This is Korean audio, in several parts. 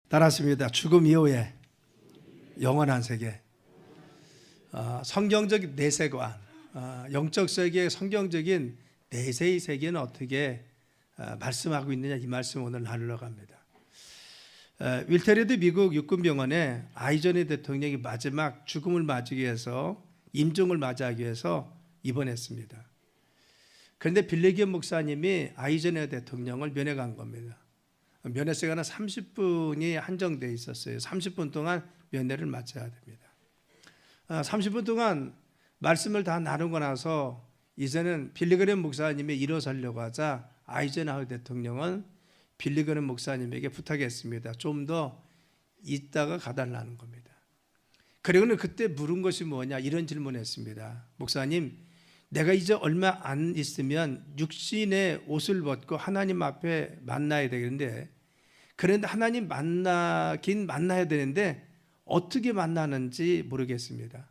따랐습니다. 죽음 이후에 영원한 세계. 성경적 내세관, 영적 세계의 성경적인 내세의 세계는 어떻게 말씀하고 있느냐, 이 말씀 오늘 나누러 갑니다. 윌테리드 미국 육군병원에 아이전의 대통령이 마지막 죽음을 맞이하기 위해서, 임종을 맞이하기 위해서 입원했습니다. 그런데 빌리기엄 목사님이 아이전의 대통령을 면회간 겁니다. 면회 시간은 30분이 한정되어 있었어요. 30분 동안 면회를 마쳐야 됩니다. 30분 동안 말씀을 다 나누고 나서 이제는 빌리그램 목사님이 일어서려고 하자 아이젠하워 대통령은 빌리그램 목사님에게 부탁했습니다. 좀 더 있다가 가달라는 겁니다. 그리고는 그때 물은 것이 뭐냐, 이런 질문했습니다. 목사님, 내가 이제 얼마 안 있으면 육신의 옷을 벗고 하나님 앞에 만나야 되는데, 그런데 하나님 만나긴 만나야 되는데 어떻게 만나는지 모르겠습니다.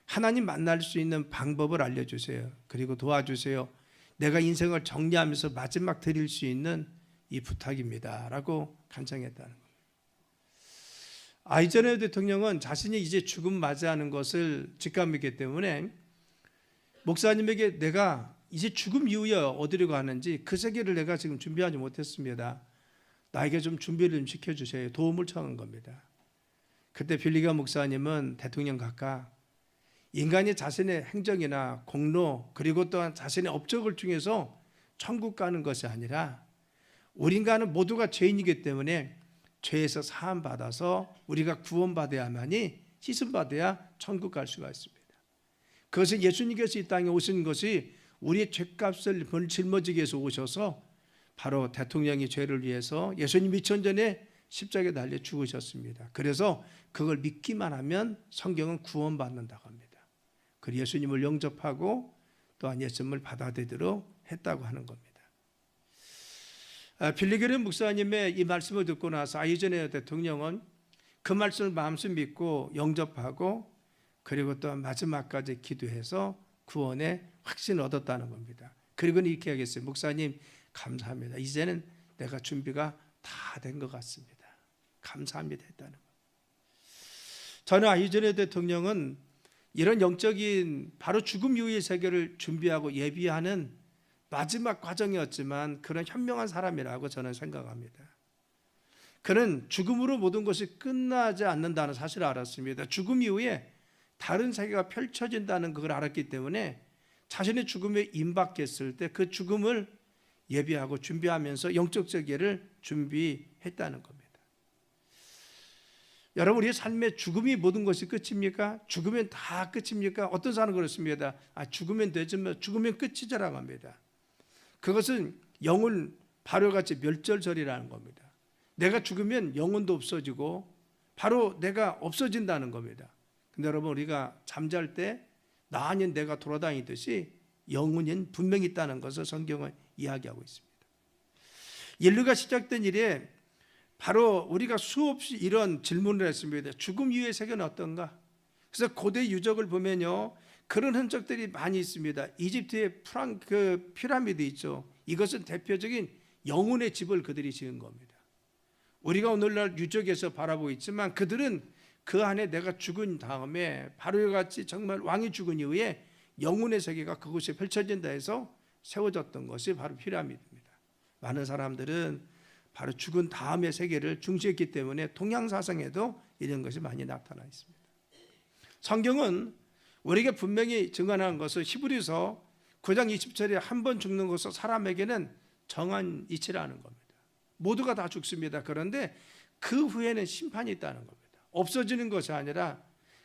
하나님 만날 수 있는 방법을 알려주세요. 그리고 도와주세요. 내가 인생을 정리하면서 마지막 드릴 수 있는 이 부탁입니다 라고 간청했다는 겁니다. 아이젠하워 대통령은 자신이 이제 죽음 맞이하는 것을 직감했기 때문에 목사님에게 내가 이제 죽음 이후에 어디로 가는지 그 세계를 내가 지금 준비하지 못했습니다. 나에게 좀 준비를 좀 시켜주세요. 도움을 청한 겁니다. 그때 빌리기엄 목사님은 대통령 각하, 인간이 자신의 행정이나 공로 그리고 또한 자신의 업적을 통해서 천국 가는 것이 아니라, 우리 인간은 모두가 죄인이기 때문에 죄에서 사함받아서 우리가 구원받아야만이, 씻음받아야 천국 갈 수가 있습니다. 그것은 예수님께서 이 땅에 오신 것이 우리의 죄값을 짊어지기 위해서 오셔서 바로 대통령이 죄를 위해서 예수님 2000년 전에 십자가에 달려 죽으셨습니다. 그래서 그걸 믿기만 하면 성경은 구원받는다고 합니다. 그리고 예수님을 영접하고 또한 예수님을 받아들이도록 했다고 하는 겁니다. 빌리그램 목사님의 이 말씀을 듣고 나서 아이젠하워 대통령은 그 말씀을 마음속에 믿고 영접하고, 그리고 또한 마지막까지 기도해서 구원의 확신을 얻었다는 겁니다. 그리고는 이렇게 하겠어요. 목사님, 감사합니다. 이제는 내가 준비가 다 된 것 같습니다. 감사합니다 했다는 것. 저는 아이젠하워 대통령은 이런 영적인 바로 죽음 이후의 세계를 준비하고 예비하는 마지막 과정이었지만 그런 현명한 사람이라고 저는 생각합니다. 그는 죽음으로 모든 것이 끝나지 않는다는 사실을 알았습니다. 죽음 이후에 다른 세계가 펼쳐진다는 그걸 알았기 때문에 자신의 죽음에 임박했을 때 그 죽음을 예비하고 준비하면서 영적 세계를 준비했다는 겁니다. 여러분, 우리의 삶에 죽음이 모든 것이 끝입니까? 죽으면 다 끝입니까? 어떤 사람은 그렇습니다. 죽으면 되지만 죽으면 끝이라고 합니다. 그것은 영혼 발효같이 멸절절이라는 겁니다. 내가 죽으면 영혼도 없어지고 바로 내가 없어진다는 겁니다. 근데 여러분, 우리가 잠잘 때 나 아닌 내가 돌아다니듯이 영혼은 분명히 있다는 것을 성경은 이야기하고 있습니다. 인류가 시작된 이래 바로 우리가 수없이 이런 질문을 했습니다. 죽음 이후의 세계는 어떤가? 그래서 고대 유적을 보면요, 그런 흔적들이 많이 있습니다. 이집트의 피라미드 있죠. 이것은 대표적인 영혼의 집을 그들이 지은 겁니다. 우리가 오늘날 유적에서 바라보고 있지만 그들은 그 안에 내가 죽은 다음에 바로 같이 정말 왕이 죽은 이후에 영혼의 세계가 그곳에 펼쳐진다 해서 세워졌던 것이 바로 피라미드입니다. 많은 사람들은 바로 죽은 다음의 세계를 중시했기 때문에 동양사상에도 이런 것이 많이 나타나 있습니다. 성경은 우리에게 분명히 증언하는 것은 히브리서 9장 20절에 한 번 죽는 것은 사람에게는 정한 이치라는 겁니다. 모두가 다 죽습니다. 그런데 그 후에는 심판이 있다는 겁니다. 없어지는 것이 아니라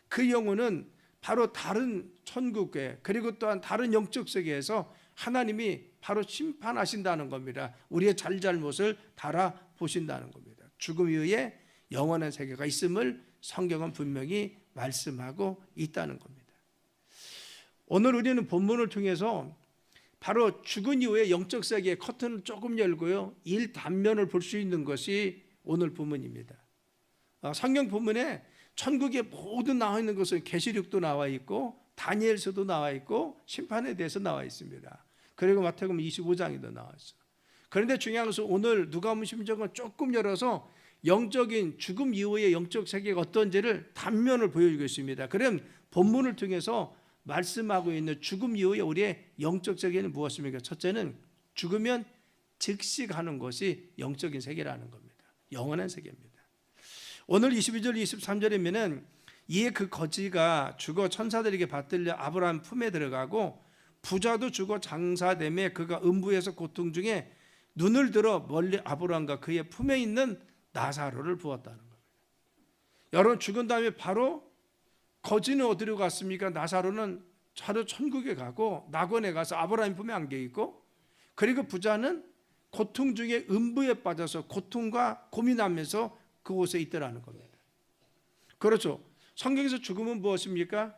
그 영혼은 바로 다른 천국에, 그리고 또한 다른 영적 세계에서 하나님이 바로 심판하신다는 겁니다. 우리의 잘잘못을 달아보신다는 겁니다. 죽음 이후에 영원한 세계가 있음을 성경은 분명히 말씀하고 있다는 겁니다. 오늘 우리는 본문을 통해서 바로 죽은 이후에 영적 세계의 커튼을 조금 열고요, 일 단면을 볼 수 있는 것이 오늘 본문입니다. 성경 본문에 천국의 모든 나와 있는 것은 계시록도 나와 있고 다니엘서도 나와 있고 심판에 대해서 나와 있습니다. 그리고 마태복음 25장에도 나와 있어요. 그런데 중요한 것은 오늘 누가복음 16장은 조금 열어서 영적인 죽음 이후의 영적 세계가 어떤지를 단면을 보여주고 있습니다. 그럼 본문을 통해서 말씀하고 있는 죽음 이후의 우리의 영적 세계는 무엇입니까? 첫째는 죽으면 즉시 가는 것이 영적인 세계라는 겁니다. 영원한 세계입니다. 오늘 22절 23절이면은 이에 그 거지가 죽어 천사들에게 받들려 아브라함 품에 들어가고 부자도 죽어 장사되매 그가 음부에서 고통 중에 눈을 들어 멀리 아브라함과 그의 품에 있는 나사로를 보았다는 겁니다. 여러분, 죽은 다음에 바로 거지는 어디로 갔습니까? 나사로는 바로 천국에 가고 낙원에 가서 아브라함 품에 안겨 있고, 그리고 부자는 고통 중에 음부에 빠져서 고통과 고민하면서 그곳에 있더라는 겁니다. 그렇죠. 성경에서 죽음은 무엇입니까?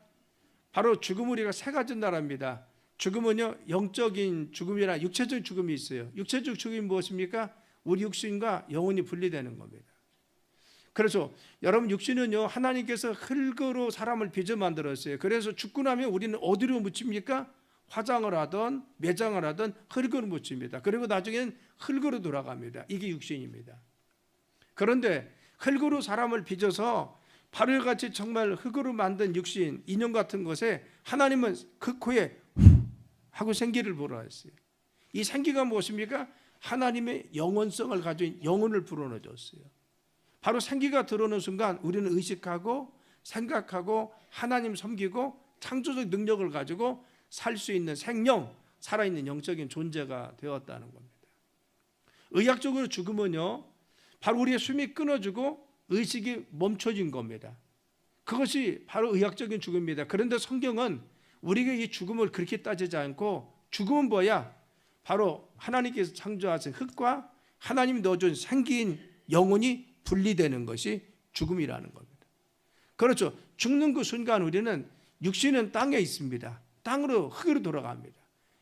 바로 죽음을 우리가 세 가지 나라입니다. 죽음은요, 영적인 죽음이나 육체적 죽음이 있어요. 육체적 죽음이 무엇입니까? 우리 육신과 영혼이 분리되는 겁니다. 그래서 여러분, 육신은요, 하나님께서 흙으로 사람을 빚어 만들었어요. 그래서 죽고 나면 우리는 어디로 묻힙니까? 화장을 하든 매장을 하든 흙으로 묻힙니다. 그리고 나중에는 흙으로 돌아갑니다. 이게 육신입니다. 그런데 흙으로 사람을 빚어서 바늘같이 정말 흙으로 만든 육신, 인형 같은 것에 하나님은 그 코에 하고 생기를 불어넣었어요. 이 생기가 무엇입니까? 하나님의 영원성을 가진 영혼을 불어넣어줬어요. 바로 생기가 들어오는 순간 우리는 의식하고 생각하고 하나님 섬기고 창조적 능력을 가지고 살 수 있는 생명, 살아있는 영적인 존재가 되었다는 겁니다. 의학적으로 죽으면요, 바로 우리의 숨이 끊어지고 의식이 멈춰진 겁니다. 그것이 바로 의학적인 죽음입니다. 그런데 성경은 우리가 이 죽음을 그렇게 따지지 않고, 죽음은 뭐야? 바로 하나님께서 창조하신 흙과 하나님이 넣어준 생기인 영혼이 분리되는 것이 죽음이라는 겁니다. 그렇죠. 죽는 그 순간 우리는 육신은 땅에 있습니다. 땅으로, 흙으로 돌아갑니다.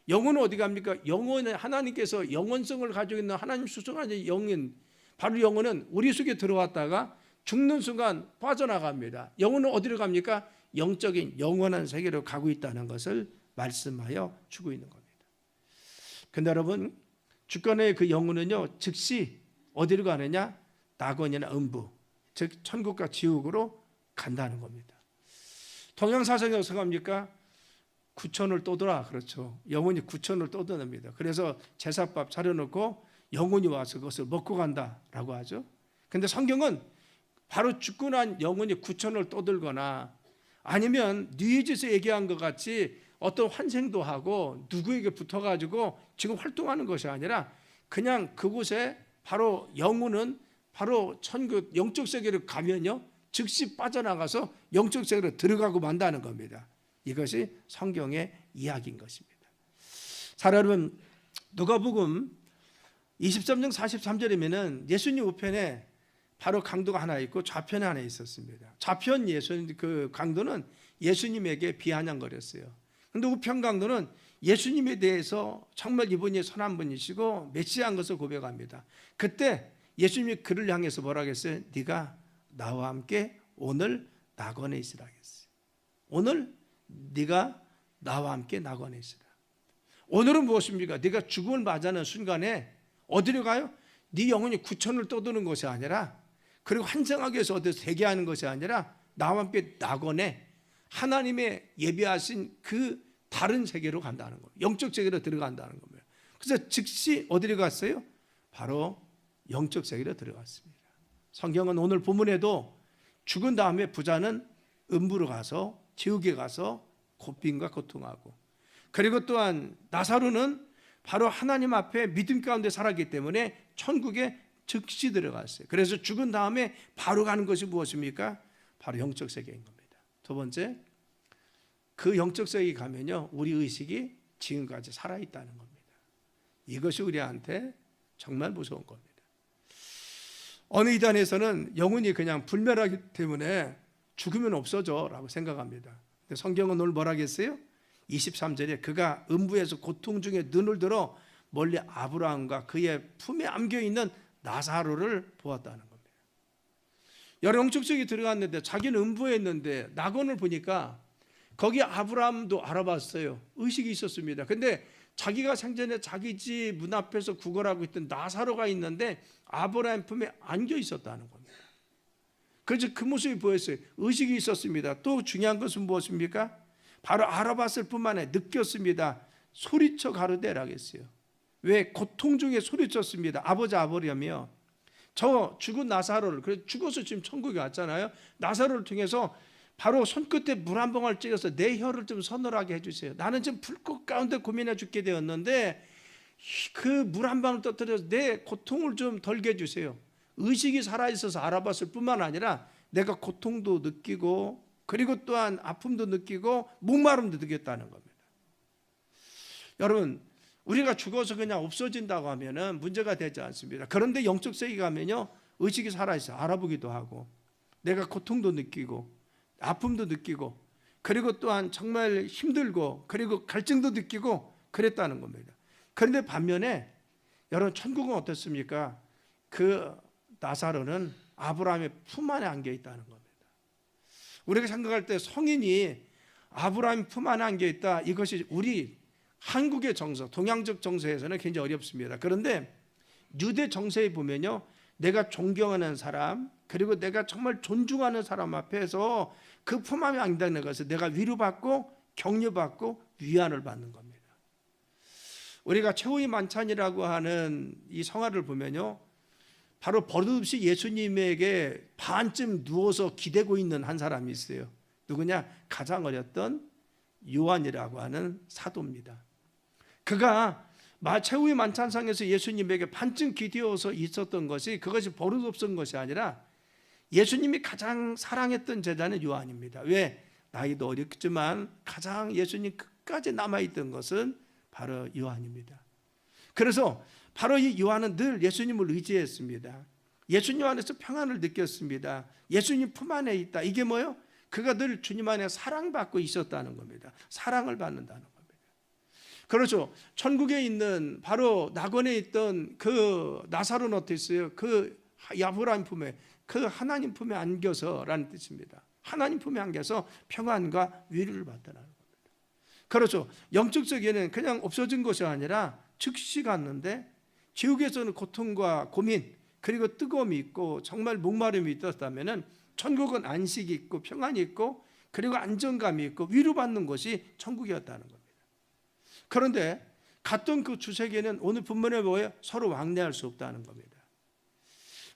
영혼은 어디 갑니까? 영혼은 하나님께서 영원성을 가지고 있는 하나님 수성하신 영혼, 바로 영혼은 우리 속에 들어왔다가 죽는 순간 빠져나갑니다. 영혼은 어디로 갑니까? 영적인 영원한 세계로 가고 있다는 것을 말씀하여 주고 있는 겁니다. 그런데 여러분, 주권의 그 영혼은요, 즉시 어디로 가느냐? 낙원이나 음부, 즉 천국과 지옥으로 간다는 겁니다. 동양사상이 어디서 갑니까? 구천을 떠돌아. 그렇죠. 영혼이 구천을 떠도냅니다. 그래서 제사밥 차려놓고 영혼이 와서 그것을 먹고 간다라고 하죠. 그런데 성경은 바로 죽고 난 영혼이 구천을 떠들거나 아니면 뉘에지에서 얘기한 것 같이 어떤 환생도 하고 누구에게 붙어가지고 지금 활동하는 것이 아니라 그냥 그곳에 바로 영혼은 바로 천국 영적 세계로 가면요, 즉시 빠져나가서 영적 세계로 들어가고 만다는 겁니다. 이것이 성경의 이야기인 것입니다. 자, 여러분, 누가복음 23장 43절이면은 예수님 우편에 바로 강도가 하나 있고 좌편에 하나 있었습니다. 좌편 예수님 그 강도는 예수님에게 비아냥거렸어요. 그런데 우편 강도는 예수님에 대해서 정말 이분이 선한 분이시고 메시아인 것을 고백합니다. 그때 예수님이 그를 향해서 뭐라고 했어요? 네가 나와 함께 오늘 낙원에 있으라 했어요. 오늘 네가 나와 함께 낙원에 있으라. 오늘은 무엇입니까? 네가 죽음을 맞이하는 순간에 어디로 가요? 네 영혼이 구천을 떠도는 것이 아니라, 그리고 환생하기 위해서 어디서 대기하는 것이 아니라 나와 함께 낙원에 하나님의 예비하신 그 다른 세계로 간다는 거예요. 영적 세계로 들어간다는 겁니다. 그래서 즉시 어디로 갔어요? 바로 영적 세계로 들어갔습니다. 성경은 오늘 본문에도 죽은 다음에 부자는 음부로 가서 지옥에 가서 고민과 고통하고, 그리고 또한 나사로는 바로 하나님 앞에 믿음 가운데 살았기 때문에 천국에 즉시 들어갔어요. 그래서 죽은 다음에 바로 가는 것이 무엇입니까? 바로 영적 세계인 겁니다. 두 번째, 그 영적 세계에 가면요, 우리 의식이 지금까지 살아있다는 겁니다. 이것이 우리한테 정말 무서운 겁니다. 어느 이단에서는 영혼이 그냥 불멸하기 때문에 죽으면 없어져 라고 생각합니다. 근데 성경은 오늘 뭐라고 했어요? 23절에 그가 음부에서 고통 중에 눈을 들어 멀리 아브라함과 그의 품에 안겨있는 나사로를 보았다는 겁니다. 여러 영적 세계에 들어갔는데 자기는 음부에 있는데 낙원을 보니까 거기 아브라함도 알아봤어요. 의식이 있었습니다. 근데 자기가 생전에 자기 집 문 앞에서 구걸하고 있던 나사로가 있는데 아브라함 품에 안겨 있었다는 겁니다. 그래서 그 모습이 보였어요. 의식이 있었습니다. 또 중요한 것은 무엇입니까? 바로 알아봤을 뿐만 아니라 느꼈습니다. 소리쳐 가로대라고 했어요. 왜? 고통 중에 소리쳤습니다. 아버지 아버지라며 저 죽은 나사로를, 그래서 죽어서 지금 천국에 왔잖아요. 나사로를 통해서 바로 손끝에 물 한 방울 찍어서 내 혀를 좀 서늘하게 해주세요. 나는 지금 불꽃 가운데 고민해 죽게 되었는데 그 물 한 방울 떠뜨려서 내 고통을 좀 덜게 해주세요. 의식이 살아있어서 알아봤을 뿐만 아니라 내가 고통도 느끼고 그리고 또한 아픔도 느끼고 목마름도 느꼈다는 겁니다. 여러분, 우리가 죽어서 그냥 없어진다고 하면은 문제가 되지 않습니다. 그런데 영적 세계에 가면요, 의식이 살아있어 알아보기도 하고 내가 고통도 느끼고 아픔도 느끼고 그리고 또한 정말 힘들고 그리고 갈증도 느끼고 그랬다는 겁니다. 그런데 반면에 여러분, 천국은 어떻습니까? 그 나사로는 아브라함의 품 안에 안겨 있다는 겁니다. 우리가 생각할 때 성인이 아브라함 품 안에 안겨 있다, 이것이 우리 한국의 정서, 동양적 정서에서는 굉장히 어렵습니다. 그런데 유대 정서에 보면요, 내가 존경하는 사람 그리고 내가 정말 존중하는 사람 앞에서 그 품 안에 안긴다는 것은 내가 위로받고 격려받고 위안을 받는 겁니다. 우리가 최후의 만찬이라고 하는 이 성화를 보면요, 바로 버릇없이 예수님에게 반쯤 누워서 기대고 있는 한 사람이 있어요. 누구냐? 가장 어렸던 요한이라고 하는 사도입니다. 그가 최후의 만찬상에서 예수님에게 반쯤 기대어서 있었던 것이, 그것이 버릇없었던 것이 아니라 예수님이 가장 사랑했던 제자는 요한입니다. 왜? 나이도 어렸지만 가장 예수님 끝까지 남아있던 것은 바로 요한입니다. 그래서 바로 이 요한은 늘 예수님을 의지했습니다. 예수님 안에서 평안을 느꼈습니다. 예수님 품 안에 있다. 이게 뭐예요? 그가 늘 주님 안에 사랑받고 있었다는 겁니다. 사랑을 받는다는 겁니다. 그렇죠. 천국에 있는 바로 낙원에 있던 그 나사로는 어땠어요? 그 아브라함 품에, 그 하나님 품에 안겨서라는 뜻입니다. 하나님 품에 안겨서 평안과 위로를 받더라는 겁니다. 그렇죠. 영적 세계는 그냥 없어진 것이 아니라 즉시 갔는데, 지옥에서는 고통과 고민 그리고 뜨거움이 있고 정말 목마름이 있었다면 천국은 안식이 있고 평안이 있고 그리고 안정감이 있고 위로받는 것이 천국이었다는 겁니다. 그런데 갔던 그 두 세계는 오늘 본문에 보여 서로 왕래할 수 없다는 겁니다.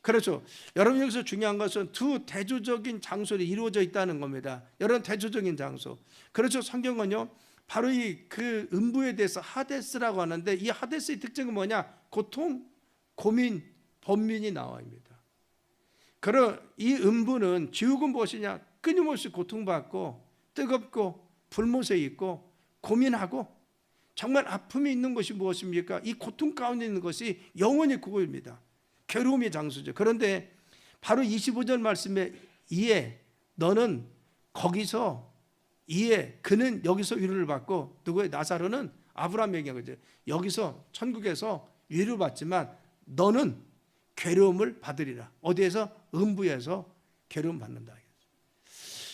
그렇죠. 여러분, 여기서 중요한 것은 두 대조적인 장소로 이루어져 있다는 겁니다. 여러분, 대조적인 장소. 그렇죠. 성경은요, 바로 이 그 음부에 대해서 하데스라고 하는데, 이 하데스의 특징은 뭐냐? 고통, 고민, 번민이 나와입니다. 그럼 이 음부는, 지옥은 무엇이냐? 끊임없이 고통받고 뜨겁고 불못에 있고 고민하고 정말 아픔이 있는 것이 무엇입니까? 이 고통 가운데 있는 것이 영원히 그거입니다. 괴로움의 장소죠. 그런데 바로 25절 말씀에 이에 너는 거기서, 이에 그는 여기서 위로를 받고, 누구의? 나사로는 아브라함 얘기한 거죠. 여기서 천국에서 위로를 받지만 너는 괴로움을 받으리라. 어디에서? 음부에서 괴로움 받는다.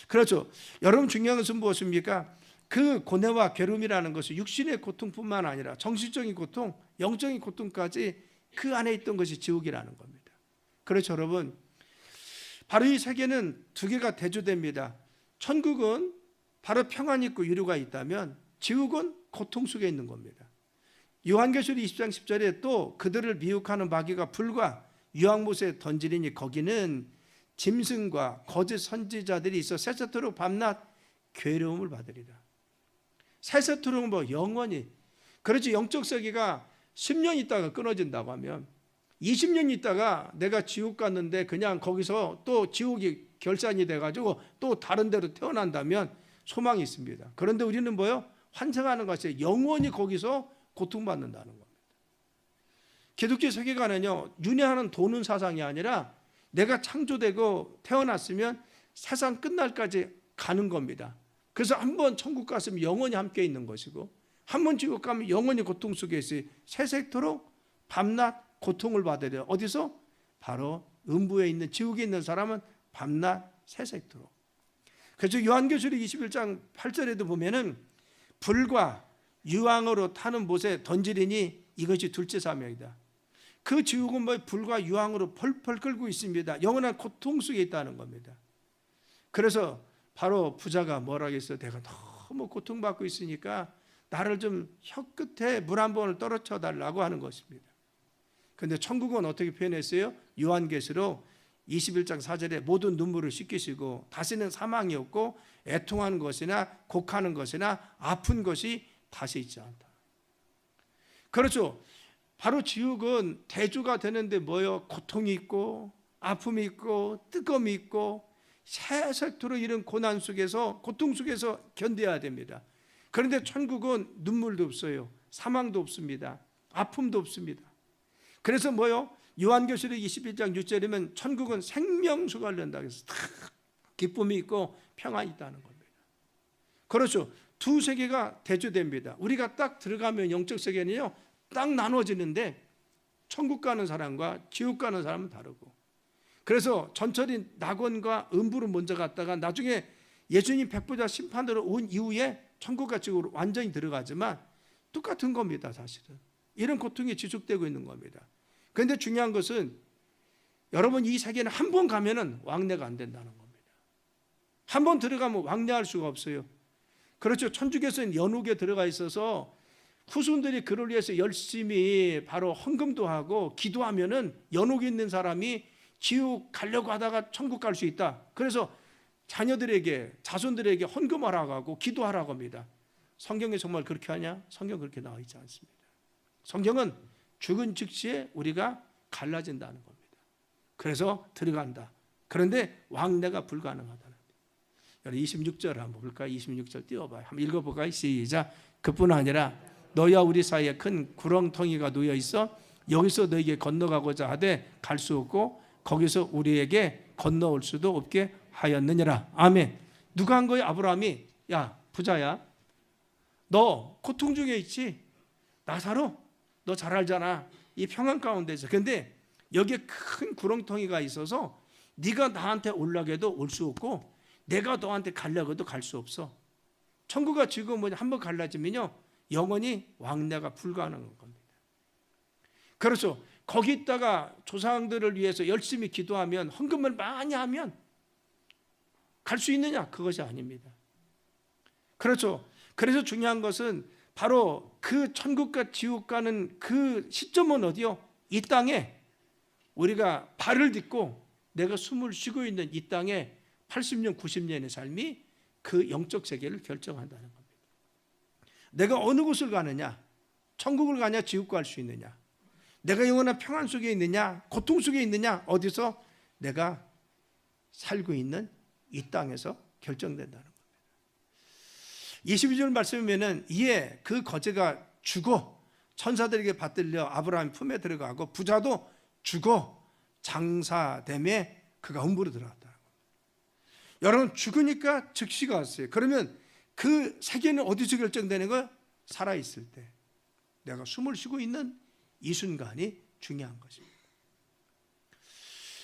그렇죠. 여러분, 중요한 것은 무엇입니까? 그 고뇌와 괴로움이라는 것이 육신의 고통뿐만 아니라 정신적인 고통, 영적인 고통까지 그 안에 있던 것이 지옥이라는 겁니다. 그렇죠, 여러분. 바로 이 세계는 두 개가 대조됩니다. 천국은 바로 평안이 있고 위로가 있다면 지옥은 고통 속에 있는 겁니다. 요한계시록 20장 10절에 또 그들을 미혹하는 마귀가 불과 유황못에 던지리니 거기는 짐승과 거짓 선지자들이 있어 세세토록 밤낮 괴로움을 받으리라. 세세토록 뭐 영원히. 그렇지, 영적 세계가 10년 있다가 끊어진다고 하면 20년 있다가 내가 지옥 갔는데 그냥 거기서 또 지옥이 결산이 돼가지고 또 다른 데로 태어난다면 소망이 있습니다. 그런데 우리는 뭐요? 환생하는 것이 영원히 거기서 고통받는다는 겁니다. 기독교 세계관은요, 윤회하는 도는 사상이 아니라 내가 창조되고 태어났으면 세상 끝날까지 가는 겁니다. 그래서 한번 천국 갔으면 영원히 함께 있는 것이고, 한번 지옥 가면 영원히 고통 속에 있어요. 세세토록 밤낮 고통을 받으려. 어디서? 바로 음부에 있는, 지옥에 있는 사람은 밤낮 세세토록. 그래서 요한계시록 21장 8절에도 보면은 불과 유황으로 타는 못에 던지리니 이것이 둘째 사명이다. 그 지옥은 불과 유황으로 펄펄 끓고 있습니다. 영원한 고통 속에 있다는 겁니다. 그래서 바로 부자가 뭐라고 했어요? 내가 너무 고통받고 있으니까 나를 좀 혀끝에 물 한 번을 떨어져 달라고 하는 것입니다. 그런데 천국은 어떻게 표현했어요? 요한계시록 21장 4절에 모든 눈물을 씻기시고 다시는 사망이 없고 애통하는 것이나 곡하는 것이나 아픈 것이 다시 있지 않다. 그렇죠. 바로 지옥은 대조가 되는데 뭐요? 고통이 있고 아픔이 있고 뜨거움이 있고 새색토록 이런 고난 속에서 고통 속에서 견뎌야 됩니다. 그런데 천국은 눈물도 없어요. 사망도 없습니다. 아픔도 없습니다. 그래서 뭐요? 요한계시록 21장 6절이면 천국은 생명수가 흐른다고 해서 기쁨이 있고 평안이 있다는 겁니다. 그렇죠. 두 세계가 대조됩니다. 우리가 딱 들어가면 영적 세계는요, 딱 나눠지는데 천국 가는 사람과 지옥 가는 사람은 다르고, 그래서 전철이 낙원과 음부로 먼저 갔다가 나중에 예수님 백보자 심판으로 온 이후에 천국과 지옥으로 완전히 들어가지만 똑같은 겁니다. 사실은 이런 고통이 지속되고 있는 겁니다. 그런데 중요한 것은 여러분, 이 세계는 한 번 가면은 왕래가 안 된다는 겁니다. 한 번 들어가면 왕래할 수가 없어요. 그렇죠. 천주교에서는 연옥에 들어가 있어서 후손들이 그를 위해서 열심히 바로 헌금도 하고 기도하면은 연옥에 있는 사람이 지옥 가려고 하다가 천국 갈 수 있다. 그래서 자녀들에게, 자손들에게 헌금하라고 하고 기도하라고 합니다. 성경에 정말 그렇게 하냐? 성경 그렇게 나와 있지 않습니다. 성경은 죽은 즉시에 우리가 갈라진다는 겁니다. 그래서 들어간다. 그런데 왕래가 불가능하다는 겁니다. 26절 한번 볼까요? 26절 띄워봐요. 한번 읽어볼까요? 시작. 그뿐 아니라 너희와 우리 사이에 큰 구렁텅이가 놓여 있어 여기서 너에게 건너가고자 하되 갈 수 없고 거기서 우리에게 건너올 수도 없게 하였느니라. 아멘. 누가 한 거예요? 아브라함이. 야, 부자야, 너 고통 중에 있지? 나사로, 너 잘 알잖아. 이 평안 가운데서. 그런데 여기에 큰 구렁텅이가 있어서 네가 나한테 올라가도 올 수 없고 내가 너한테 가려고 해도 갈 수 없어. 천국과 지옥은 한번 갈라지면요, 영원히 왕래가 불가능한 겁니다. 그렇죠. 거기 있다가 조상들을 위해서 열심히 기도하면, 헌금을 많이 하면 갈 수 있느냐? 그것이 아닙니다. 그렇죠. 그래서 중요한 것은 바로 그 천국과 지옥 가는 그 시점은 어디요? 이 땅에 우리가 발을 딛고 내가 숨을 쉬고 있는 이 땅에 80년, 90년의 삶이 그 영적 세계를 결정한다는 겁니다. 내가 어느 곳을 가느냐? 천국을 가냐? 지옥 갈 수 있느냐? 내가 영원한 평안 속에 있느냐? 고통 속에 있느냐? 어디서? 내가 살고 있는 이 땅에서 결정된다는 겁니다. 22절 말씀이면은 이에 그 거제가 죽어 천사들에게 받들려 아브라함 품에 들어가고 부자도 죽어 장사됨에 그가 음부로 들어갔다. 여러분, 죽으니까 즉시가 왔어요. 그러면 그 세계는 어디서 결정되는 거예요? 살아있을 때, 내가 숨을 쉬고 있는 이 순간이 중요한 것입니다.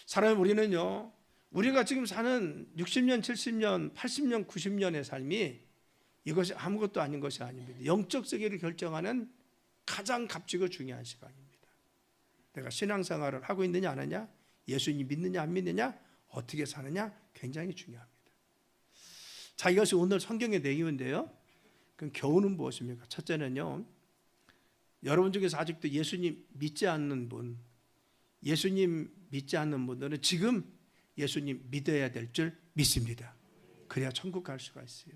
사랑하는 우리는요, 우리가 지금 사는 60년, 70년, 80년, 90년의 삶이 이것이 아무것도 아닌 것이 아닙니다. 영적 세계를 결정하는 가장 값지고 중요한 시간입니다. 내가 신앙생활을 하고 있느냐 안 하느냐, 예수님 믿느냐 안 믿느냐, 어떻게 사느냐, 굉장히 중요합니다. 자, 이것이 오늘 성경의 내용인데요. 그럼 교훈은 무엇입니까? 첫째는요, 여러분 중에서 아직도 예수님 믿지 않는 분, 예수님 믿지 않는 분들은 지금 예수님 믿어야 될 줄 믿습니다. 그래야 천국 갈 수가 있어요.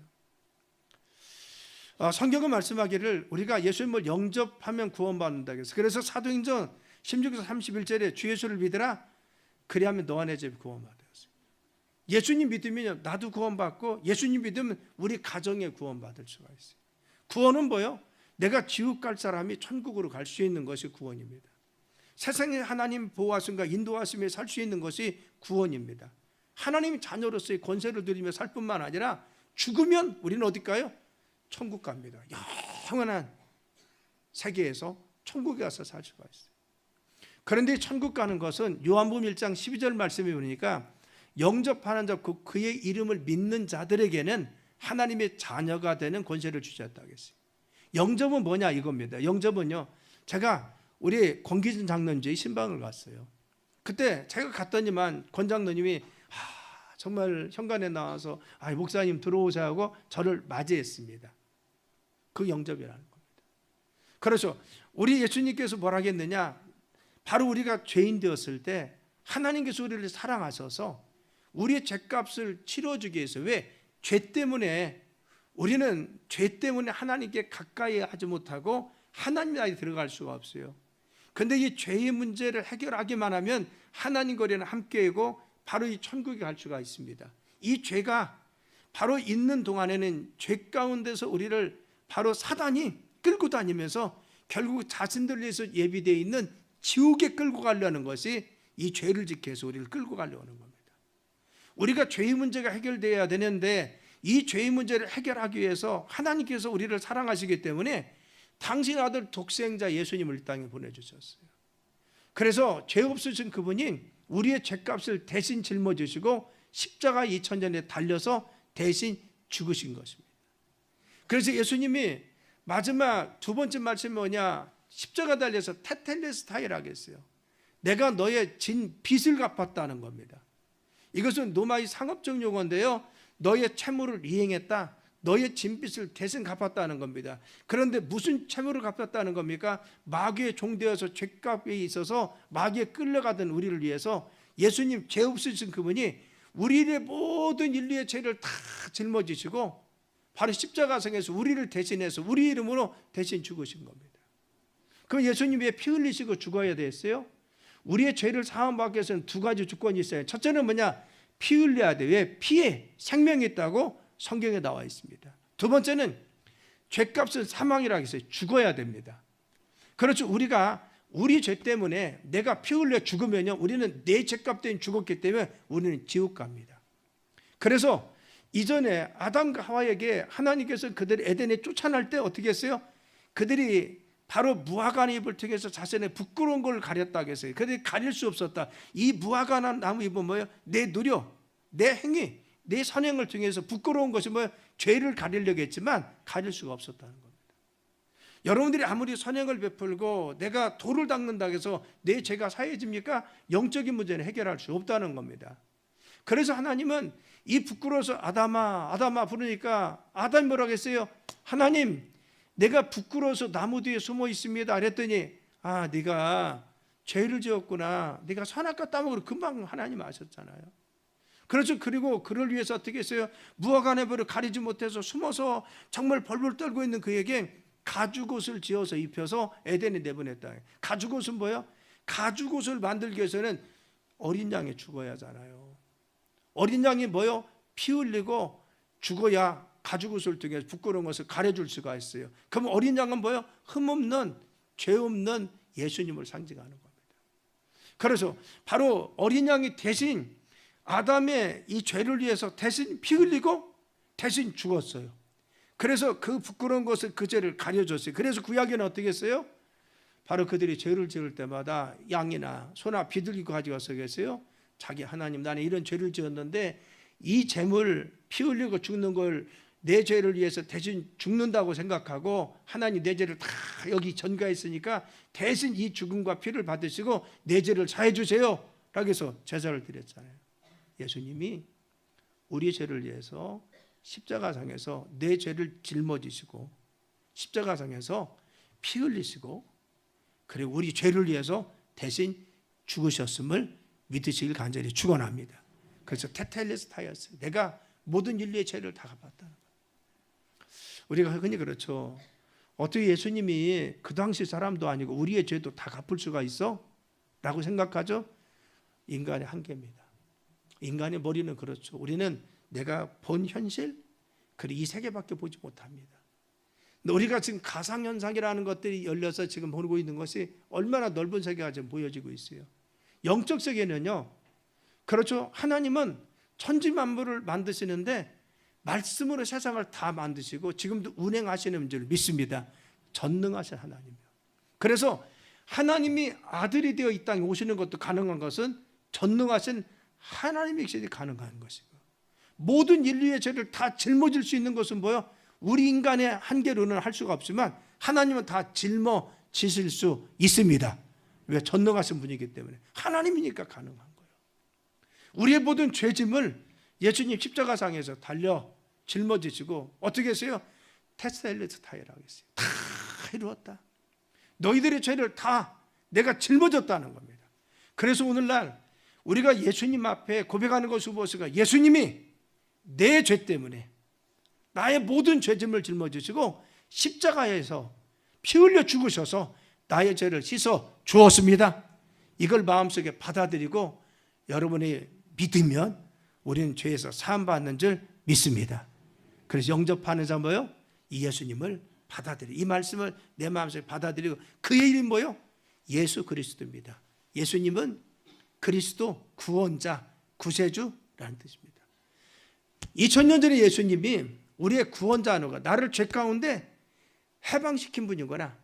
성경은 말씀하기를 우리가 예수님을 영접하면 구원받는다 그래서, 그래서 사도행전 16장 31절에 주 예수를 믿으라, 그리하면 너와 내 집이 구원받았어요. 예수님 믿으면 나도 구원받고, 예수님 믿으면 우리 가정에 구원받을 수가 있어요. 구원은 뭐예요? 내가 지옥 갈 사람이 천국으로 갈 수 있는 것이 구원입니다. 세상에 하나님 보호하심과 인도하심에 살 수 있는 것이 구원입니다. 하나님의 자녀로서의 권세를 누리며 살 뿐만 아니라 죽으면 우리는 어디 가요? 천국 갑니다. 영원한 세계에서 천국에 가서 살 수가 있어요. 그런데 천국 가는 것은 요한복음 1장 12절 말씀에 보니까 영접하는 자, 그의 이름을 믿는 자들에게는 하나님의 자녀가 되는 권세를 주셨다고 했어요. 영접은 뭐냐 이겁니다. 영접은요, 제가 우리 권기준 장로님의 신방을 갔어요. 그때 제가 갔더니만 권 장로님이 정말 현관에 나와서 목사님 들어오셔 하고 저를 맞이했습니다. 그 영접이라는 겁니다. 그렇죠. 우리 예수님께서 뭐라 하겠느냐, 바로 우리가 죄인 되었을 때 하나님께서 우리를 사랑하셔서 우리의 죄값을 치러주기 위해서, 왜? 죄 때문에 우리는 죄 때문에 하나님께 가까이 하지 못하고 하나님 나라에 들어갈 수가 없어요. 그런데 이 죄의 문제를 해결하기만 하면 하나님과 우리는 함께이고 바로 이 천국에 갈 수가 있습니다. 이 죄가 바로 있는 동안에는 죄 가운데서 우리를 바로 사단이 끌고 다니면서 결국 자신들을 위해서 예비되어 있는 지옥에 끌고 가려는 것이 이 죄를 지켜서 우리를 끌고 가려는 겁니다. 우리가 죄의 문제가 해결되어야 되는데 이 죄의 문제를 해결하기 위해서 하나님께서 우리를 사랑하시기 때문에 당신 아들 독생자 예수님을 이 땅에 보내주셨어요. 그래서 죄 없으신 그분이 우리의 죄값을 대신 짊어지시고 십자가 2000년에 달려서 대신 죽으신 것입니다. 그래서 예수님이 마지막 두 번째 말씀이 뭐냐, 십자가 달려서 테텔레스타이라고 했어요. 내가 너의 진 빚을 갚았다는 겁니다. 이것은 로마의 상업적 용어인데요, 너의 채무를 이행했다, 너의 진빚을 대신 갚았다는 겁니다. 그런데 무슨 채무를 갚았다는 겁니까? 마귀의 종되어서 죄값에 있어서 마귀에 끌려가던 우리를 위해서 예수님, 죄 없으신 그분이 우리의 모든 인류의 죄를 다 짊어지시고 바로 십자가상에서 우리를 대신해서 우리 이름으로 대신 죽으신 겁니다. 그럼 예수님 왜 피 흘리시고 죽어야 됐어요? 우리의 죄를 사함받기 위해서는 두 가지 조건이 있어요. 첫째는 뭐냐? 피 흘려야 돼. 왜? 피에 생명이 있다고 성경에 나와 있습니다. 두 번째는 죄값은 사망이라고 했어요. 죽어야 됩니다. 그렇죠. 우리가 우리 죄 때문에 내가 피 흘려 죽으면요, 우리는 내 죄값 때문에 죽었기 때문에 우리는 지옥 갑니다. 그래서 이전에 아담과 하와에게 하나님께서 그들을 에덴에 쫓아낼 때 어떻게 했어요? 그들이 바로 무화과 잎을 통해서 자신의 부끄러운 걸 가렸다고 했어요. 그들이 가릴 수 없었다. 이 무화과 나무 잎은 뭐예요? 내 노력, 내 행위, 내 선행을 통해서 부끄러운 것이 뭐예요? 죄를 가리려고 했지만 가릴 수가 없었다는 겁니다. 여러분들이 아무리 선행을 베풀고 내가 돌을 닦는다고 해서 내 죄가 사해집니까? 영적인 문제는 해결할 수 없다는 겁니다. 그래서 하나님은 이 부끄러워서 아담아 부르니까 아담이 뭐라고 했어요? 하나님, 내가 부끄러워서 나무 뒤에 숨어 있습니다. 그랬더니 네가 죄를 지었구나. 네가 선악과 따먹으러 금방 하나님 아셨잖아요. 그렇죠. 그리고 그를 위해서 어떻게 했어요? 무화과 나무를 가리지 못해서 숨어서 정말 벌벌 떨고 있는 그에게 가죽옷을 지어서 입혀서 에덴에 내보냈다. 가죽옷은 뭐예요? 가죽옷을 만들기 위해서는 어린 양이 죽어야 하잖아요. 어린 양이 뭐예요? 피 흘리고 죽어야 가죽옷을 통해서 부끄러운 것을 가려줄 수가 있어요. 그럼 어린 양은 뭐예요? 흠없는, 죄 없는 예수님을 상징하는 겁니다. 그래서 바로 어린 양이 대신 아담의 이 죄를 위해서 대신 피 흘리고 대신 죽었어요. 그래서 그 부끄러운 것을, 그 죄를 가려줬어요. 그래서 구약에는 어떻게 했어요? 바로 그들이 죄를 지을 때마다 양이나 소나 비둘기 가져가서 했어요. 자기 하나님, 나는 이런 죄를 지었는데 이 재물 피 흘리고 죽는 걸 내 죄를 위해서 대신 죽는다고 생각하고 하나님 내 죄를 다 여기 전가했으니까 대신 이 죽음과 피를 받으시고 내 죄를 사해 주세요 라고 해서 제사를 드렸잖아요. 예수님이 우리 죄를 위해서 십자가상에서 내 죄를 짊어지시고 십자가상에서 피 흘리시고 그리고 우리 죄를 위해서 대신 죽으셨음을 믿으시길 간절히 축원합니다. 그래서 테텔레스타이였어요. 내가 모든 인류의 죄를 다 갚았다는 거예요. 우리가 흔히 그렇죠. 어떻게 예수님이 그 당시 사람도 아니고 우리의 죄도 다 갚을 수가 있어? 라고 생각하죠. 인간의 한계입니다. 인간의 머리는 그렇죠. 우리는 내가 본 현실, 그리고 이 세계밖에 보지 못합니다. 근데 우리가 지금 가상현상이라는 것들이 열려서 지금 보고 있는 것이 얼마나 넓은 세계가 지금 보여지고 있어요. 영적 세계는요, 그렇죠. 하나님은 천지만물을 만드시는데 말씀으로 세상을 다 만드시고 지금도 운행하시는 줄 믿습니다. 전능하신 하나님이요. 그래서 하나님이 아들이 되어 이 땅에 오시는 것도 가능한 것은 전능하신 하나님이 가능한 것이고 모든 인류의 죄를 다 짊어질 수 있는 것은 뭐예요? 우리 인간의 한계로는 할 수가 없지만 하나님은 다 짊어지실 수 있습니다. 왜? 전능하신 분이기 때문에. 하나님이니까 가능한 거예요. 우리의 모든 죄짐을 예수님 십자가상에서 달려 짊어지시고 어떻게 했어요? 테스타일레스타이라고 했어요. 다 이루었다. 너희들의 죄를 다 내가 짊어졌다는 겁니다. 그래서 오늘날 우리가 예수님 앞에 고백하는 것이 무엇인가? 예수님이 내 죄 때문에 나의 모든 죄짐을 짊어지시고 십자가에서 피 흘려 죽으셔서 나의 죄를 씻어 주었습니다. 이걸 마음속에 받아들이고 여러분이 믿으면 우리는 죄에서 사함받는 줄 믿습니다. 그래서 영접하는 자 뭐요? 이 예수님을 받아들이, 이 말씀을 내 마음속에 받아들이고 그의 이름이 뭐요? 예수 그리스도입니다. 예수님은 그리스도, 구원자, 구세주라는 뜻입니다. 2000년 전에 예수님이 우리의 구원자 하는 거, 나를 죄 가운데 해방시킨 분이거나,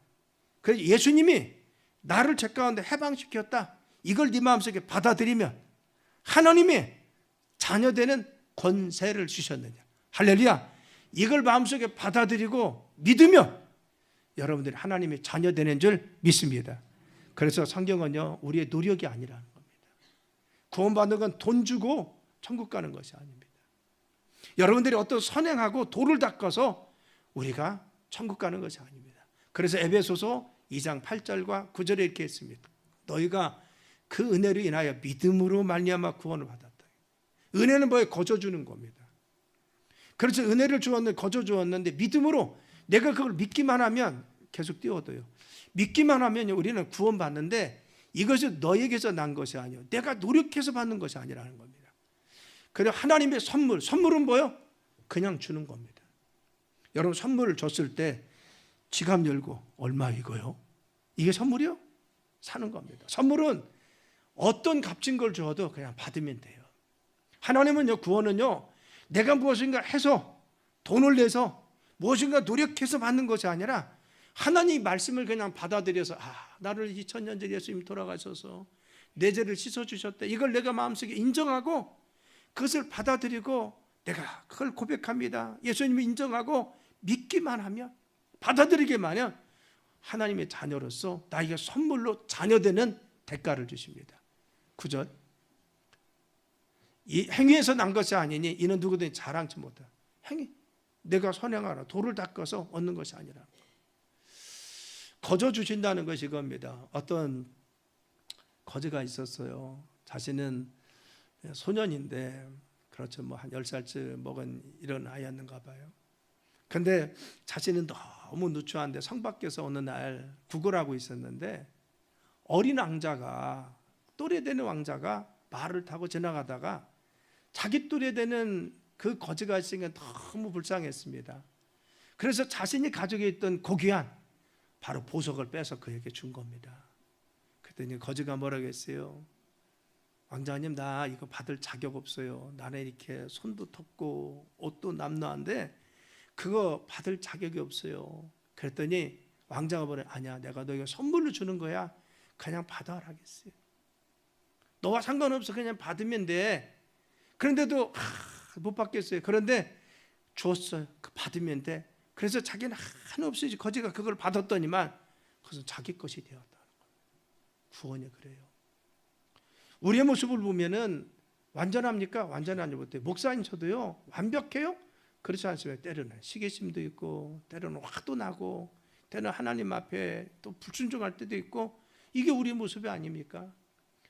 그래서 예수님이 나를 죄 가운데 해방시켰다, 이걸 네 마음속에 받아들이면 하나님의 자녀되는 권세를 주셨느냐. 할렐루야. 이걸 마음속에 받아들이고 믿으면 여러분들이 하나님의 자녀되는 줄 믿습니다. 그래서 성경은요, 우리의 노력이 아니라는 겁니다. 구원받는 건 돈 주고 천국 가는 것이 아닙니다. 여러분들이 어떤 선행하고 도를 닦아서 우리가 천국 가는 것이 아닙니다. 그래서 에베소서 2장 8절과 9절에 이렇게 했습니다. 너희가 그 은혜로 인하여 믿음으로 말미암아 구원을 받았다. 은혜는 뭐예요? 거저 주는 겁니다. 그래서 은혜를 주었는데, 거저 주었는데 믿음으로 내가 그걸 믿기만 하면 계속 뛰어들어요. 믿기만 하면 우리는 구원받는데 이것이 너에게서 난 것이 아니에요. 내가 노력해서 받는 것이 아니라는 겁니다. 그리고 하나님의 선물은 뭐예요? 그냥 주는 겁니다. 여러분 선물을 줬을 때 지갑 열고 얼마 이거요? 이게 선물이요? 사는 겁니다. 선물은 어떤 값진 걸 줘도 그냥 받으면 돼요. 하나님은요, 구원은요, 내가 무엇인가 해서 돈을 내서 무엇인가 노력해서 받는 것이 아니라 하나님 말씀을 그냥 받아들여서 나를 2000년 전에 예수님 돌아가셔서 내 죄를 씻어주셨다, 이걸 내가 마음속에 인정하고 그것을 받아들이고 내가 그걸 고백합니다. 예수님을 인정하고 믿기만 하면, 받아들이기만 하면 하나님의 자녀로서 나에게 선물로 자녀되는 대가를 주십니다. 9절, 이 행위에서 난 것이 아니니 이는 누구든지 자랑치 못하. 행위, 내가 선행하라, 도를 닦아서 얻는 것이 아니라 거저 주신다는 것이 이겁니다. 어떤 거지가 있었어요. 자신은 소년인데, 그렇죠, 뭐 한 10살쯤 먹은 이런 아이였는가 봐요. 근데 자신은 너무 누추한데 성 밖에서 어느 날 구걸하고 있었는데 어린 왕자가, 또래 되는 왕자가 말을 타고 지나가다가 자기 또래 되는 그 거지가 있으니까 너무 불쌍했습니다. 그래서 자신이 가지고 있던 고귀한 바로 보석을 빼서 그에게 준 겁니다. 그랬더니 거지가 뭐라고 했어요? 왕자님, 나 이거 받을 자격 없어요. 나는 이렇게 손도 텄고 옷도 남루한데 그거 받을 자격이 없어요. 그랬더니 왕자가 뭐래? 아니야, 내가 너에게 선물로 주는 거야. 그냥 받아라 하겠어요. 너와 상관없어, 그냥 받으면 돼. 그런데도 못 받겠어요. 그런데 줬어요. 그 받으면 돼. 그래서 자기는 한없이 거지가 그걸 받았더니만 그것은 자기 것이 되었다는 거예요. 구원이 그래요. 우리의 모습을 보면은 완전합니까? 완전하지 못해요. 목사님 저도요, 완벽해요? 그렇지 않습니다. 때로는 시기심도 있고, 때로는 화도 나고, 때로는 하나님 앞에 또 불순종할 때도 있고, 이게 우리의 모습이 아닙니까?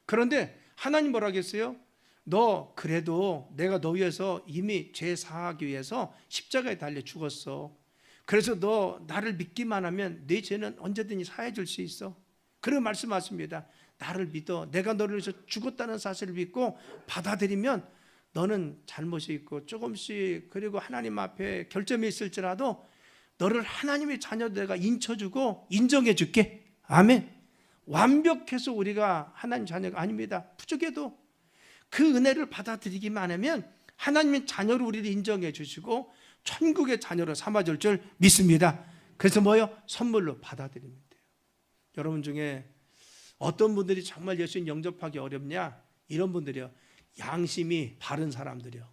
그런데 하나님 뭐라 하겠어요? 너 그래도 내가 너 위해서 이미 죄 사하기 위해서 십자가에 달려 죽었어. 그래서 너 나를 믿기만 하면 네 죄는 언제든지 사해 줄 수 있어. 그런 말씀하십니다. 나를 믿어. 내가 너를 위해서 죽었다는 사실을 믿고 받아들이면 너는 잘못이 있고 조금씩, 그리고 하나님 앞에 결점이 있을지라도 너를 하나님의 자녀 내가 인쳐주고 인정해 줄게. 아멘. 완벽해서 우리가 하나님 자녀가 아닙니다. 부족해도 그 은혜를 받아들이기만 하면 하나님의 자녀로 우리를 인정해 주시고 천국의 자녀로 삼아줄 줄 믿습니다. 그래서 뭐요? 선물로 받아들이면 돼요. 여러분 중에 어떤 분들이 정말 예수님 영접하기 어렵냐? 이런 분들이요, 양심이 바른 사람들이요.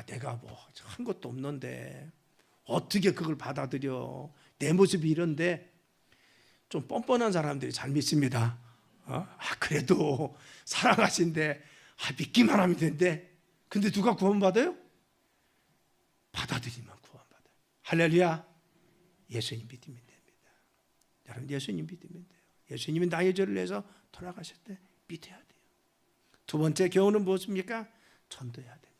내가 뭐 한 것도 없는데 어떻게 그걸 받아들여? 내 모습이 이런데. 좀 뻔뻔한 사람들이 잘 믿습니다. 그래도 사랑하신데 믿기만 하면 된대. 근데 누가 구원받아요? 받아들이면 구원받아요. 할렐루야. 예수님 믿으면 됩니다. 여러분, 예수님 믿으면 돼요. 예수님이 나의 죄를 내서 돌아가실 때 믿어야 돼요. 두 번째 교훈은 무엇입니까? 전도해야 됩니다.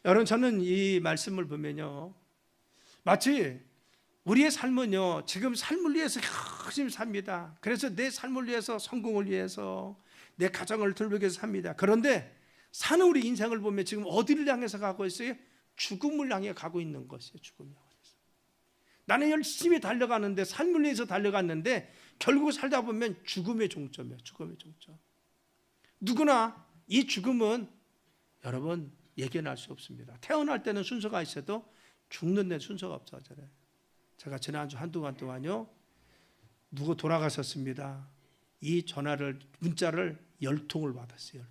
여러분, 저는 이 말씀을 보면요, 마치 우리의 삶은요, 지금 삶을 위해서 열심히 삽니다. 그래서 내 삶을 위해서, 성공을 위해서, 내 가정을 돌보기 위해서 삽니다. 그런데 사는 우리 인생을 보면 지금 어디를 향해서 가고 있어요? 죽음을 향해 가고 있는 것이에요. 죽음을 향해서. 나는 열심히 달려가는데, 삶을 위해서 달려갔는데 결국 살다 보면 죽음의 종점이에요. 죽음의 종점. 누구나 이 죽음은 여러분 예견할 수 없습니다. 태어날 때는 순서가 있어도 죽는 데는 순서가 없어져요. 제가 지난주 한동안 동안요, 누구 돌아가셨습니다. 이 전화를, 문자를 10통을 받았어요.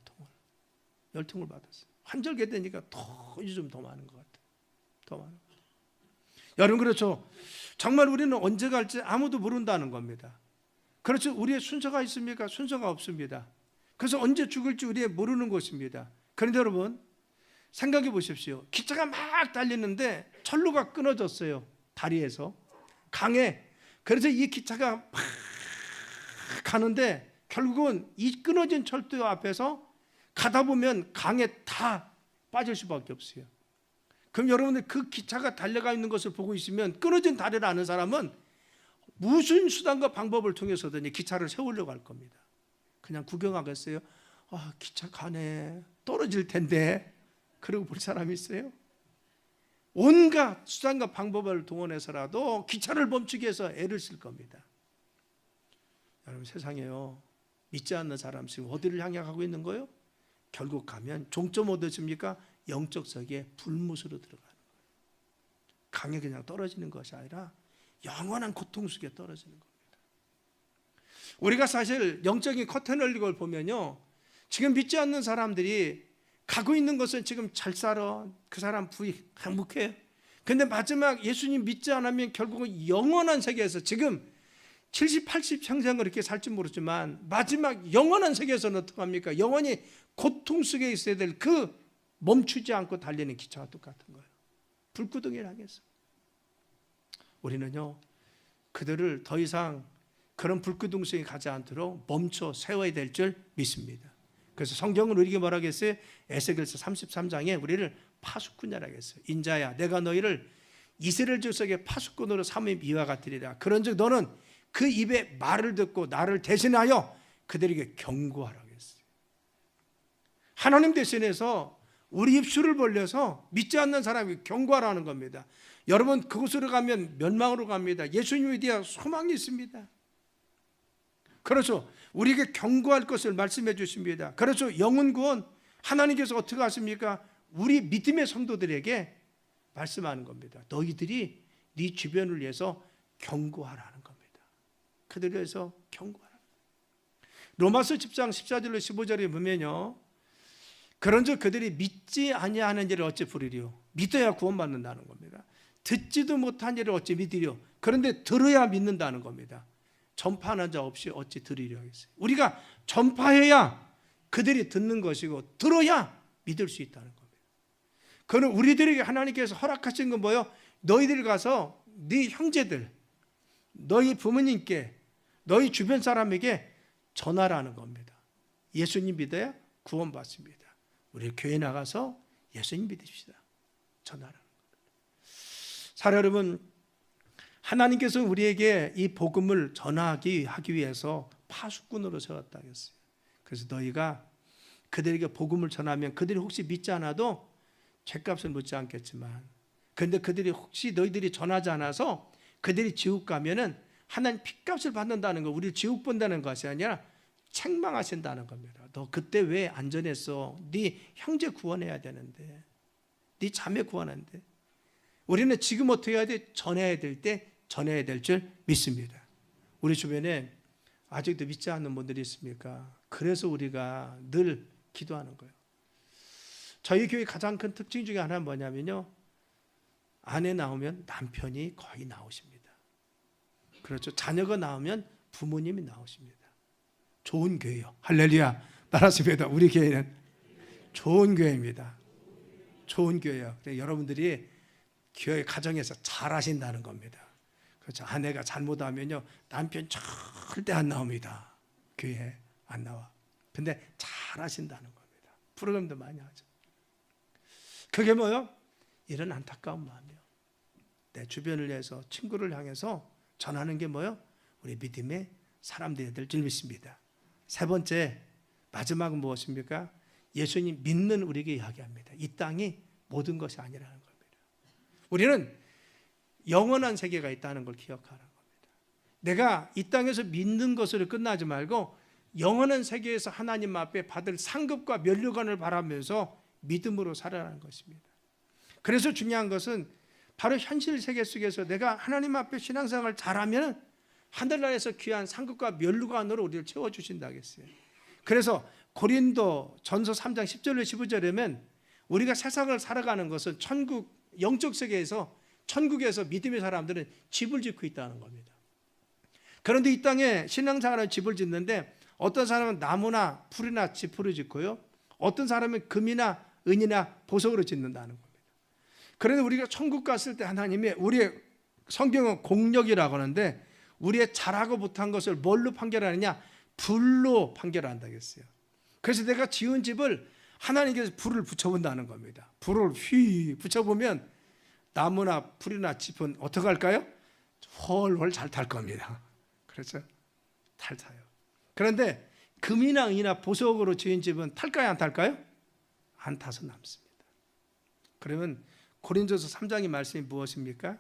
10통을 받았어요. 환절기 되니까 요즘 더 많은 것 같아요. 더 많은 것 같아요. 여러분, 그렇죠. 정말 우리는 언제 갈지 아무도 모른다는 겁니다. 그렇죠. 우리의 순서가 있습니까? 순서가 없습니다. 그래서 언제 죽을지 우리의 모르는 것입니다. 그런데 여러분, 생각해 보십시오. 기차가 막 달리는데 철로가 끊어졌어요. 다리에서 강에. 그래서 이 기차가 막 가는데 결국은 이 끊어진 철도 앞에서 가다 보면 강에 다 빠질 수밖에 없어요. 그럼 여러분들 그 기차가 달려가 있는 것을 보고 있으면 끊어진 다리를 아는 사람은 무슨 수단과 방법을 통해서든지 기차를 세우려고 할 겁니다. 그냥 구경하겠어요? 기차 가네. 떨어질 텐데. 그러고 볼 사람이 있어요? 온갖 수단과 방법을 동원해서라도 기차를 멈추기 위해서 애를 쓸 겁니다. 여러분, 세상에요, 믿지 않는 사람 지금 어디를 향해 가고 있는 거예요? 결국 가면 종점 어디십니까? 영적 세계에 불못으로 들어가는 거예요. 강에 그냥 떨어지는 것이 아니라 영원한 고통 속에 떨어지는 겁니다. 우리가 사실 영적인 커튼을 이걸 보면요, 지금 믿지 않는 사람들이 가고 있는 것은 지금 잘 살아, 그 사람 부귀 행복해. 근데 마지막 예수님 믿지 않으면 결국은 영원한 세계에서 지금 70, 80 평생 그렇게 살지 모르지만 마지막 영원한 세계에서는 어떡합니까? 영원히 고통 속에 있어야 될 그 멈추지 않고 달리는 기차와 똑같은 거예요. 불구덩이를 향해서. 우리는요, 그들을 더 이상 그런 불구덩이 속에 가지 않도록 멈춰 세워야 될 줄 믿습니다. 그래서 성경은 우리에게 뭐라고 했어요? 에스겔서 33장에 우리를 파수꾼이라고 했어요. 인자야, 내가 너희를 이스라엘 족속의 파수꾼으로 삼은 이와 같으리라. 그런즉 너는 그 입의 말을 듣고 나를 대신하여 그들에게 경고하라고 했어요. 하나님 대신해서 우리 입술을 벌려서 믿지 않는 사람에게 경고하라는 겁니다. 여러분, 그곳으로 가면 멸망으로 갑니다. 예수님에 대한 소망이 있습니다. 그렇죠. 우리에게 경고할 것을 말씀해 주십니다. 그렇죠. 영혼 구원 하나님께서 어떻게 하십니까? 우리 믿음의 성도들에게 말씀하는 겁니다. 너희들이 네 주변을 위해서 경고하라는 겁니다. 그들을 위해서 경고하라. 로마서 10장 14절로 15절에 보면요, 그런즉 그들이 믿지 아니하는 일을 어찌 부르리요? 믿어야 구원받는다는 겁니다. 듣지도 못한 일을 어찌 믿으리요? 그런데 들어야 믿는다는 겁니다. 전파하는 자 없이 어찌 들으려 하겠어요? 우리가 전파해야 그들이 듣는 것이고 들어야 믿을 수 있다는 겁니다. 그는 우리들에게 하나님께서 허락하신 건 뭐예요? 너희들 가서 네 형제들, 너희 부모님께, 너희 주변 사람에게 전하라는 겁니다. 예수님 믿어야 구원받습니다. 우리 교회 나가서 예수님 믿읍시다. 전하라는 겁니다. 사랑 여러분, 하나님께서 우리에게 이 복음을 전하기 하기 위해서 파수꾼으로 세웠다고 했어요. 그래서 너희가 그들에게 복음을 전하면 그들이 혹시 믿지 않아도 죗값을 묻지 않겠지만, 그런데 그들이 혹시 너희들이 전하지 않아서 그들이 지옥 가면은 하나님 핏값을 받는다는 거, 우리를 지옥 본다는 것이 아니라 책망하신다는 겁니다. 너 그때 왜 안 전했어? 네 형제 구원해야 되는데, 네 자매 구원하는데. 우리는 지금 어떻게 해야 돼? 전해야 될 때 전해야 될 줄 믿습니다. 우리 주변에 아직도 믿지 않는 분들이 있습니까? 그래서 우리가 늘 기도하는 거예요. 저희 교회 가장 큰 특징 중에 하나는 뭐냐면요, 아내 나오면 남편이 거의 나오십니다. 그렇죠. 자녀가 나오면 부모님이 나오십니다. 좋은 교회요. 할렐루야. 따라하십니다. 우리 교회는 좋은 교회입니다. 좋은 교회요. 여러분들이 교회 가정에서 잘하신다는 겁니다. 그렇죠. 아내가 잘못하면요, 남편 절대 안 나옵니다. 교회에 안 나와. 근데 잘하신다는 겁니다. 프로그램도 많이 하죠. 그게 뭐요? 이런 안타까운 마음이요. 내 주변을 위해서, 친구를 향해서 전하는 게 뭐요? 우리 믿음의 사람들이 될 줄 믿습니다. 세 번째, 마지막은 무엇입니까? 예수님 믿는 우리에게 이야기합니다. 이 땅이 모든 것이 아니라는 겁니다. 우리는 영원한 세계가 있다는 걸 기억하는 겁니다. 내가 이 땅에서 믿는 것으로 끝나지 말고 영원한 세계에서 하나님 앞에 받을 상급과 면류관을 바라면서 믿음으로 살아가는 것입니다. 그래서 중요한 것은 바로 현실 세계 속에서 내가 하나님 앞에 신앙생활을 잘하면 하늘나라에서 귀한 상급과 면류관으로 우리를 채워주신다 하겠어요. 그래서 고린도 전서 3장 10절로 15절에면 우리가 세상을 살아가는 것은 천국, 영적 세계에서 천국에서 믿음의 사람들은 집을 짓고 있다는 겁니다. 그런데 이 땅에 신앙생활은 집을 짓는데 어떤 사람은 나무나 풀이나 지푸로 짓고요, 어떤 사람은 금이나 은이나 보석으로 짓는다는 겁니다. 그런데 우리가 천국 갔을 때 하나님이, 우리의 성경은 공력이라고 하는데 우리의 잘하고 못한 것을 뭘로 판결하느냐? 불로 판결한다고 했어요. 그래서 내가 지은 집을 하나님께서 불을 붙여본다는 겁니다. 불을 휘 붙여보면 나무나 풀이나 짚은 어떻게 할까요? 훨훨 잘 탈 겁니다. 그렇죠? 잘 타요. 그런데 금이나 은이나 보석으로 지은 집은 탈까요, 안 탈까요? 안 타서 남습니다. 그러면 고린도서 3장의 말씀이 무엇입니까?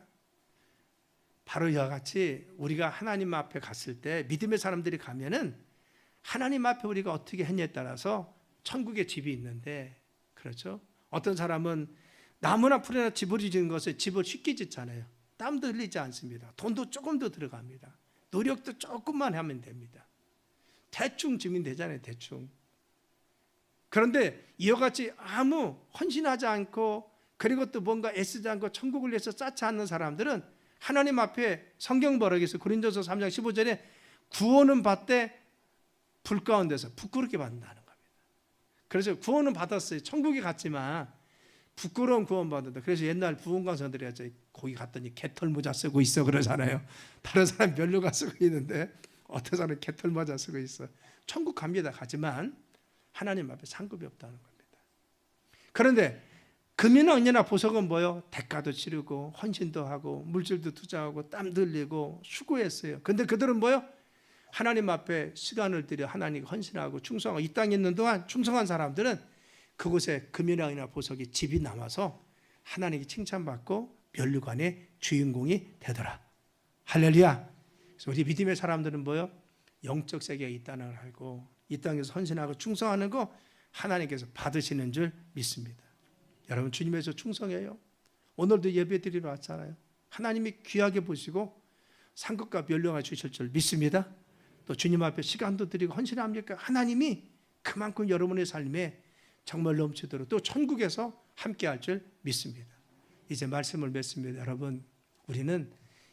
바로 이와 같이 우리가 하나님 앞에 갔을 때, 믿음의 사람들이 가면은 하나님 앞에 우리가 어떻게 했냐에 따라서 천국에 집이 있는데, 그렇죠? 어떤 사람은 나무나 풀이나 집을 짓는 것을 집을 쉽게 짓잖아요. 땀도 흘리지 않습니다. 돈도 조금 더 들어갑니다. 노력도 조금만 하면 됩니다. 대충 지면 되잖아요, 대충. 그런데 이와 같이 아무 헌신하지 않고, 그리고 또 뭔가 애쓰지 않고 천국을 위해서 쌓지 않는 사람들은 하나님 앞에 성경 버럭에서 고린도서 3장 15절에 구원은 받되 불 가운데서 부끄럽게 받는다는 겁니다. 그래서 구원은 받았어요. 천국에 갔지만 부끄러운 구원 받는다. 그래서 옛날 부흥 강사들이 하죠. 거기 갔더니 개털 모자 쓰고 있어 그러잖아요. 다른 사람 면류관 쓰고 있는데 어떤 사람은 개털 모자 쓰고 있어. 천국 갑니다. 가지만 하나님 앞에 상급이 없다는 겁니다. 그런데 금이나 은이나 보석은 뭐요? 대가도 치르고 헌신도 하고 물질도 투자하고 땀도 흘리고 수고했어요. 근데 그들은 뭐요? 하나님 앞에 시간을 들여 하나님 헌신하고 충성하고 이 땅에 있는 동안 충성한 사람들은 그곳에 금이나 은이나 보석이 집이 남아서 하나님께 칭찬받고 면류관의 주인공이 되더라. 할렐루야. 그래서 우리 믿음의 사람들은 뭐요? 영적 세계에 있다는 걸 알고 이 땅에서 헌신하고 충성하는 거 하나님께서 받으시는 줄 믿습니다. 여러분, 주님에서 충성해요. 오늘도 예배 드리러 왔잖아요. 하나님이 귀하게 보시고 상급과 면류관을 주실 줄 믿습니다. 또 주님 앞에 시간도 드리고 헌신합니까? 하나님이 그만큼 여러분의 삶에 정말 넘치도록 또 천국에서 함께할 줄 믿습니다. 이제 말씀을 맺습니다. 여러분, 우리는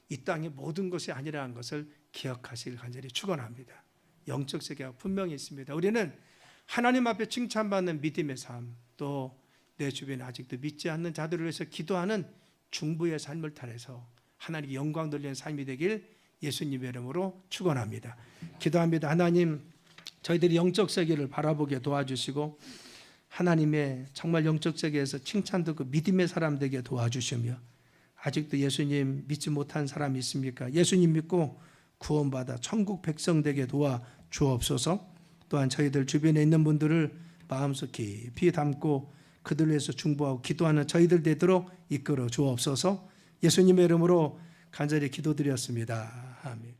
이 땅의 모든 것이 아니라는 것을 기억하시길 간절히 축원합니다. 영적 세계가 분명히 있습니다. 우리는 하나님 앞에 칭찬받는 믿음의 삶, 또 내 주변에 아직도 믿지 않는 자들을 위해서 기도하는 중보의 삶을 통해서 하나님께 영광 돌리는 삶이 되길 예수님의 이름으로 축원합니다. 기도합니다. 하나님, 저희들이 영적 세계를 바라보게 도와주시고 하나님의 정말 영적 세계에서 칭찬 듣고 믿음의 사람 되게 도와주시며, 아직도 예수님 믿지 못한 사람이 있습니까? 예수님 믿고 구원받아 천국 백성 되게 도와주옵소서. 또한 저희들 주변에 있는 분들을 마음속 깊이 담고 그들 위해서 중보하고 기도하는 저희들 되도록 이끌어 주옵소서. 예수님의 이름으로 간절히 기도드렸습니다. 아멘.